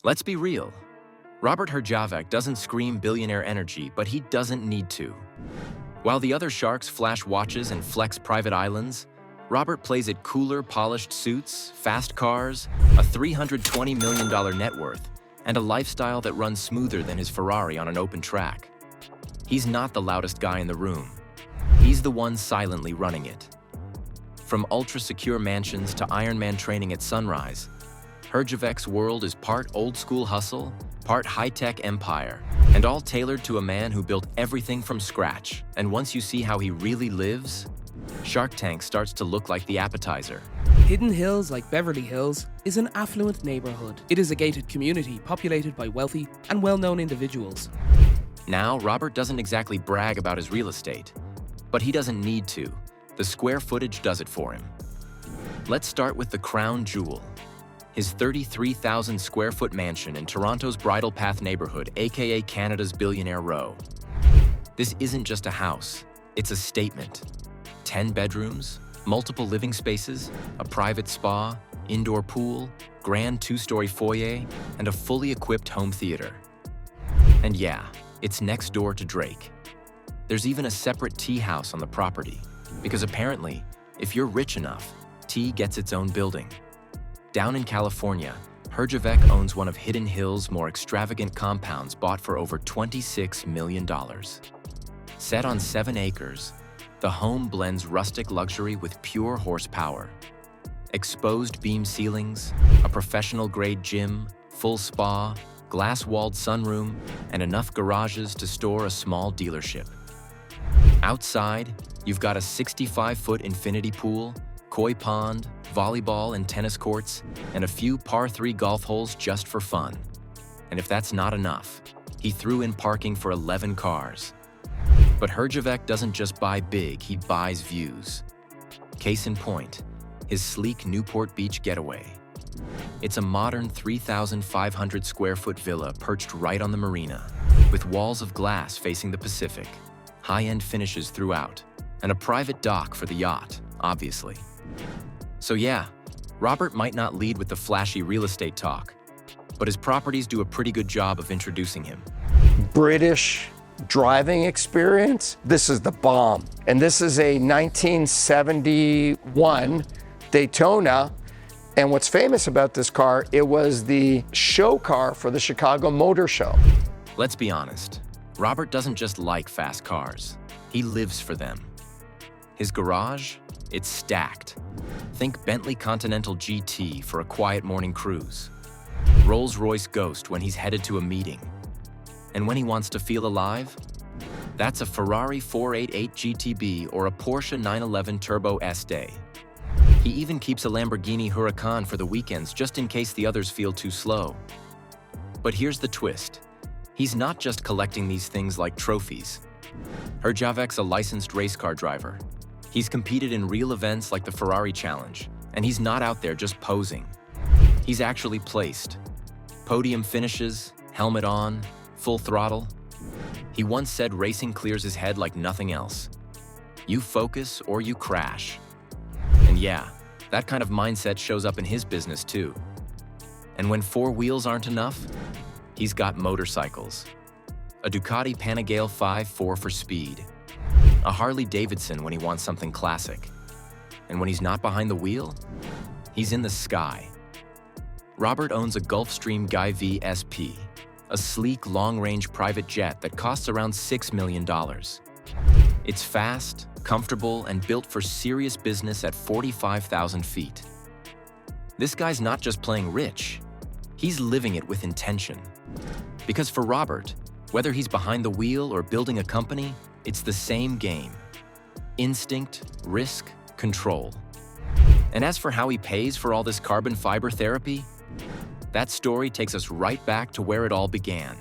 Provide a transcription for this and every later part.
Let's be real. Robert Herjavec doesn't scream billionaire energy, but he doesn't need to. While the other sharks flash watches and flex private islands, Robert plays it cooler, polished suits, fast cars, a $320 million net worth, and a lifestyle that runs smoother than his Ferrari on an open track. He's not the loudest guy in the room. He's the one silently running it. From ultra-secure mansions to Iron Man training at sunrise, Herjavec's world is part old-school hustle, part high-tech empire, and all tailored to a man who built everything from scratch. And once you see how he really lives, Shark Tank starts to look like the appetizer. Hidden Hills, like Beverly Hills, is an affluent neighborhood. It is a gated community populated by wealthy and well-known individuals. Now, Robert doesn't exactly brag about his real estate, but he doesn't need to. The square footage does it for him. Let's start with the crown jewel, his 33,000 square foot mansion in Toronto's Bridle Path neighborhood, aka Canada's Billionaire Row. This isn't just a house, it's a statement. 10 bedrooms, multiple living spaces, a private spa, indoor pool, grand 2-story foyer, and a fully equipped home theater. And yeah, it's next door to Drake. There's even a separate tea house on the property, because apparently, if you're rich enough, tea gets its own building. Down in California, Herjavec owns one of Hidden Hills' more extravagant compounds bought for over $26 million. Set on 7 acres, the home blends rustic luxury with pure horsepower. Exposed beam ceilings, a professional-grade gym, full spa, glass-walled sunroom, and enough garages to store a small dealership. Outside, you've got a 65-foot infinity pool, koi pond, volleyball and tennis courts, and a few par 3 golf holes just for fun. And if that's not enough, he threw in parking for 11 cars. But Herjavec doesn't just buy big, he buys views. Case in point, his sleek Newport Beach getaway. It's a modern 3,500 square foot villa perched right on the marina, with walls of glass facing the Pacific, high-end finishes throughout, and a private dock for the yacht, obviously. So yeah, Robert might not lead with the flashy real estate talk, but his properties do a pretty good job of introducing him. British driving experience, this is the bomb. And this is a 1971 Daytona. And what's famous about this car, it was the show car for the Chicago Motor Show. Let's be honest, Robert doesn't just like fast cars, he lives for them. His garage? It's stacked. Think Bentley Continental GT for a quiet morning cruise. Rolls-Royce Ghost when he's headed to a meeting. And when he wants to feel alive, that's a Ferrari 488 GTB or a Porsche 911 Turbo S Day. He even keeps a Lamborghini Huracan for the weekends just in case the others feel too slow. But here's the twist. He's not just collecting these things like trophies. Herjavec's a licensed race car driver. He's competed in real events like the Ferrari Challenge, and he's not out there just posing. He's actually placed. Podium finishes, helmet on, full throttle. He once said racing clears his head like nothing else. You focus or you crash. And yeah, that kind of mindset shows up in his business too. And when 4 wheels aren't enough, he's got motorcycles. A Ducati Panigale 5.4 for speed. A Harley Davidson when he wants something classic. And when he's not behind the wheel, he's in the sky. Robert owns a Gulfstream Guy V SP, a sleek, long-range private jet that costs around $6 million. It's fast, comfortable, and built for serious business at 45,000 feet. This guy's not just playing rich, he's living it with intention. Because for Robert, whether he's behind the wheel or building a company, it's the same game. Instinct, risk, control. And as for how he pays for all this carbon fiber therapy, that story takes us right back to where it all began.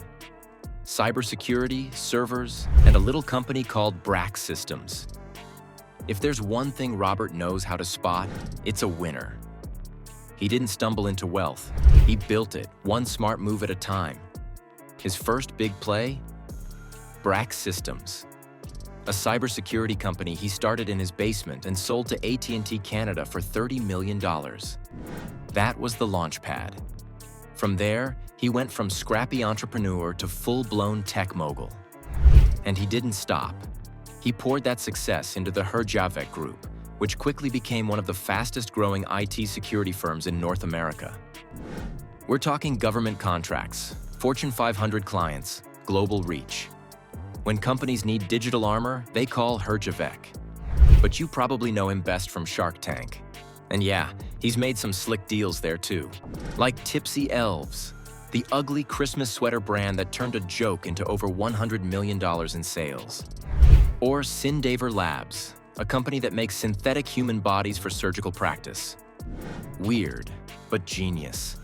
Cybersecurity, servers, and a little company called Brax Systems. If there's one thing Robert knows how to spot, it's a winner. He didn't stumble into wealth. He built it, one smart move at a time. His first big play? Brax Systems. A cybersecurity company he started in his basement and sold to AT&T Canada for $30 million. That was the launch pad. From there, He went from scrappy entrepreneur to full-blown tech mogul. And he didn't stop. He poured that success into the Herjavec group, which quickly became one of the fastest-growing IT security firms in North America. We're talking government contracts, Fortune 500 clients, global reach. When companies need digital armor, they call Herjavec. But you probably know him best from Shark Tank. And yeah, he's made some slick deals there too. Like Tipsy Elves, the ugly Christmas sweater brand that turned a joke into over $100 million in sales. Or Syndaver Labs, a company that makes synthetic human bodies for surgical practice. Weird, but genius.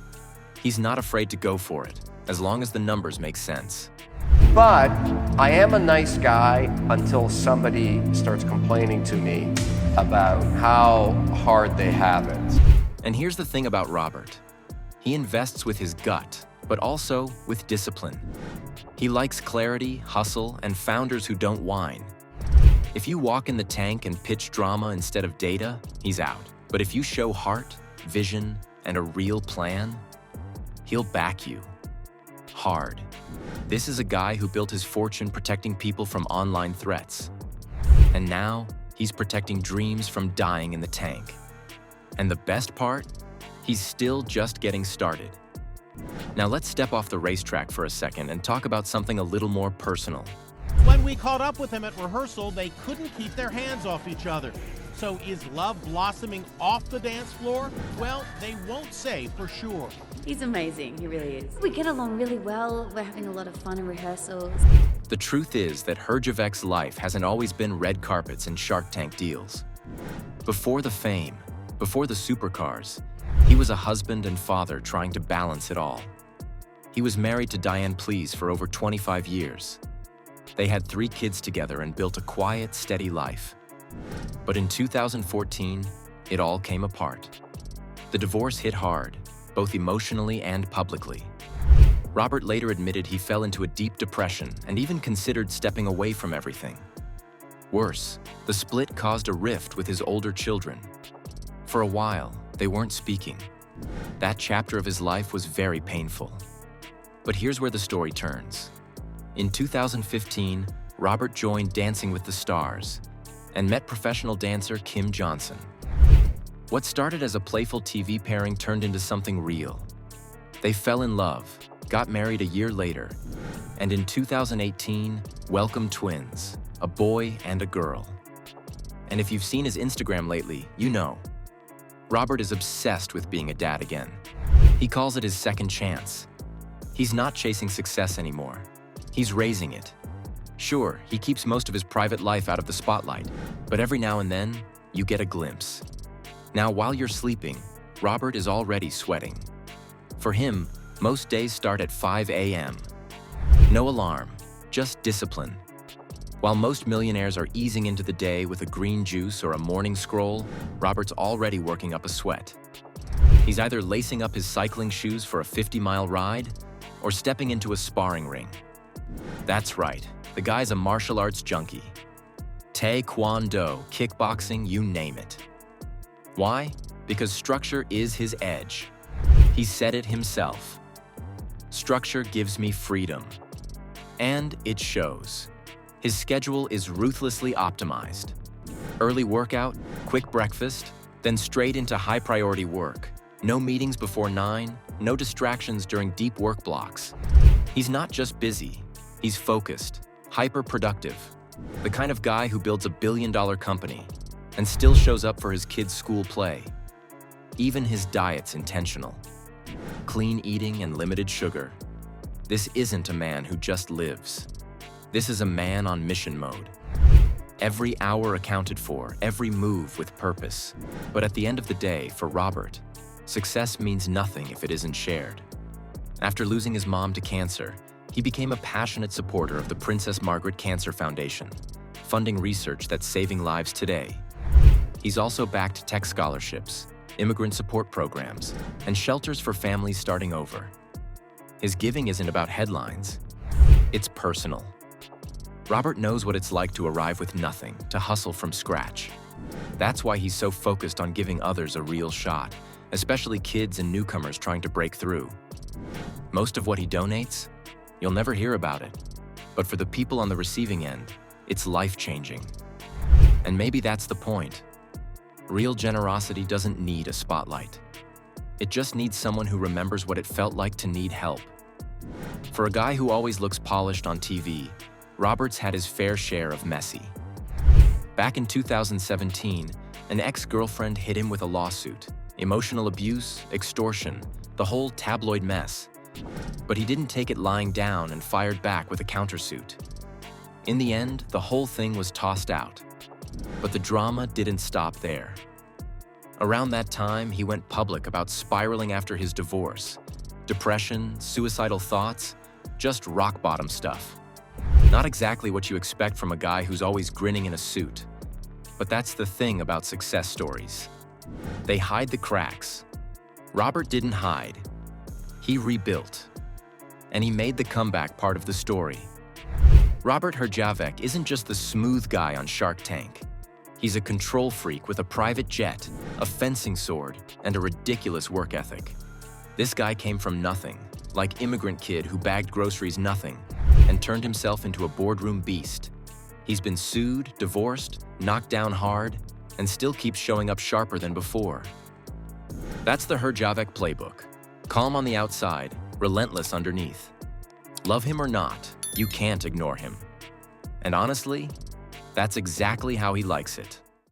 He's not afraid to go for it, as long as the numbers make sense. But I am a nice guy until somebody starts complaining to me about how hard they have it. And here's the thing about Robert. He invests with his gut, but also with discipline. He likes clarity, hustle, and founders who don't whine. If you walk in the tank and pitch drama instead of data, he's out. But if you show heart, vision, and a real plan, he'll back you. Hard. This is a guy who built his fortune protecting people from online threats. And now, he's protecting dreams from dying in the tank. And the best part? He's still just getting started. Now let's step off the racetrack for a second and talk about something a little more personal. When we caught up with them at rehearsal, they couldn't keep their hands off each other. So is love blossoming off the dance floor? Well, they won't say for sure. He's amazing, he really is. We get along really well, we're having a lot of fun in rehearsals. The truth is that Herjavec's life hasn't always been red carpets and Shark Tank deals. Before the fame, before the supercars, he was a husband and father trying to balance it all. He was married to Diane Please for over 25 years. They had 3 kids together and built a quiet, steady life. But in 2014, it all came apart. The divorce hit hard, both emotionally and publicly. Robert later admitted he fell into a deep depression and even considered stepping away from everything. Worse, the split caused a rift with his older children. For a while, they weren't speaking. That chapter of his life was very painful. But here's where the story turns. In 2015, Robert joined Dancing with the Stars and met professional dancer Kim Johnson. What started as a playful TV pairing turned into something real. They fell in love, got married a year later, and in 2018, welcomed twins, a boy and a girl. And if you've seen his Instagram lately, you know. Robert is obsessed with being a dad again. He calls it his second chance. He's not chasing success anymore. He's raising it. Sure, he keeps most of his private life out of the spotlight, but every now and then, you get a glimpse. Now, while you're sleeping, Robert is already sweating. For him, most days start at 5 a.m. No alarm, just discipline. While most millionaires are easing into the day with a green juice or a morning scroll, Robert's already working up a sweat. He's either lacing up his cycling shoes for a 50-mile ride or stepping into a sparring ring. That's right, the guy's a martial arts junkie. Taekwondo, kickboxing, you name it. Why? Because structure is his edge. He said it himself. Structure gives me freedom. And it shows. His schedule is ruthlessly optimized. Early workout, quick breakfast, then straight into high-priority work. No meetings before 9, no distractions during deep work blocks. He's not just busy, he's focused, hyper-productive. The kind of guy who builds a billion-dollar company and still shows up for his kids' school play. Even his diet's intentional. Clean eating and limited sugar. This isn't a man who just lives. This is a man on mission mode. Every hour accounted for, every move with purpose. But at the end of the day, for Robert, success means nothing if it isn't shared. After losing his mom to cancer, he became a passionate supporter of the Princess Margaret Cancer Foundation, funding research that's saving lives today. He's also backed tech scholarships, immigrant support programs, and shelters for families starting over. His giving isn't about headlines. It's personal. Robert knows what it's like to arrive with nothing, to hustle from scratch. That's why he's so focused on giving others a real shot, especially kids and newcomers trying to break through. Most of what he donates, you'll never hear about it. But for the people on the receiving end, it's life-changing. And maybe that's the point. Real generosity doesn't need a spotlight. It just needs someone who remembers what it felt like to need help. For a guy who always looks polished on TV, Roberts had his fair share of messy. Back in 2017, an ex-girlfriend hit him with a lawsuit. Emotional abuse, extortion, the whole tabloid mess. But he didn't take it lying down and fired back with a countersuit. In the end, the whole thing was tossed out. But the drama didn't stop there. Around that time, he went public about spiraling after his divorce. Depression, suicidal thoughts, just rock-bottom stuff. Not exactly what you expect from a guy who's always grinning in a suit. But that's the thing about success stories. They hide the cracks. Robert didn't hide. He rebuilt. And he made the comeback part of the story. Robert Herjavec isn't just the smooth guy on Shark Tank. He's a control freak with a private jet, a fencing sword, and a ridiculous work ethic. This guy came from nothing, like immigrant kid who bagged groceries nothing, and turned himself into a boardroom beast. He's been sued, divorced, knocked down hard, and still keeps showing up sharper than before. That's the Herjavec playbook. Calm on the outside, relentless underneath. Love him or not, you can't ignore him. And honestly, that's exactly how he likes it.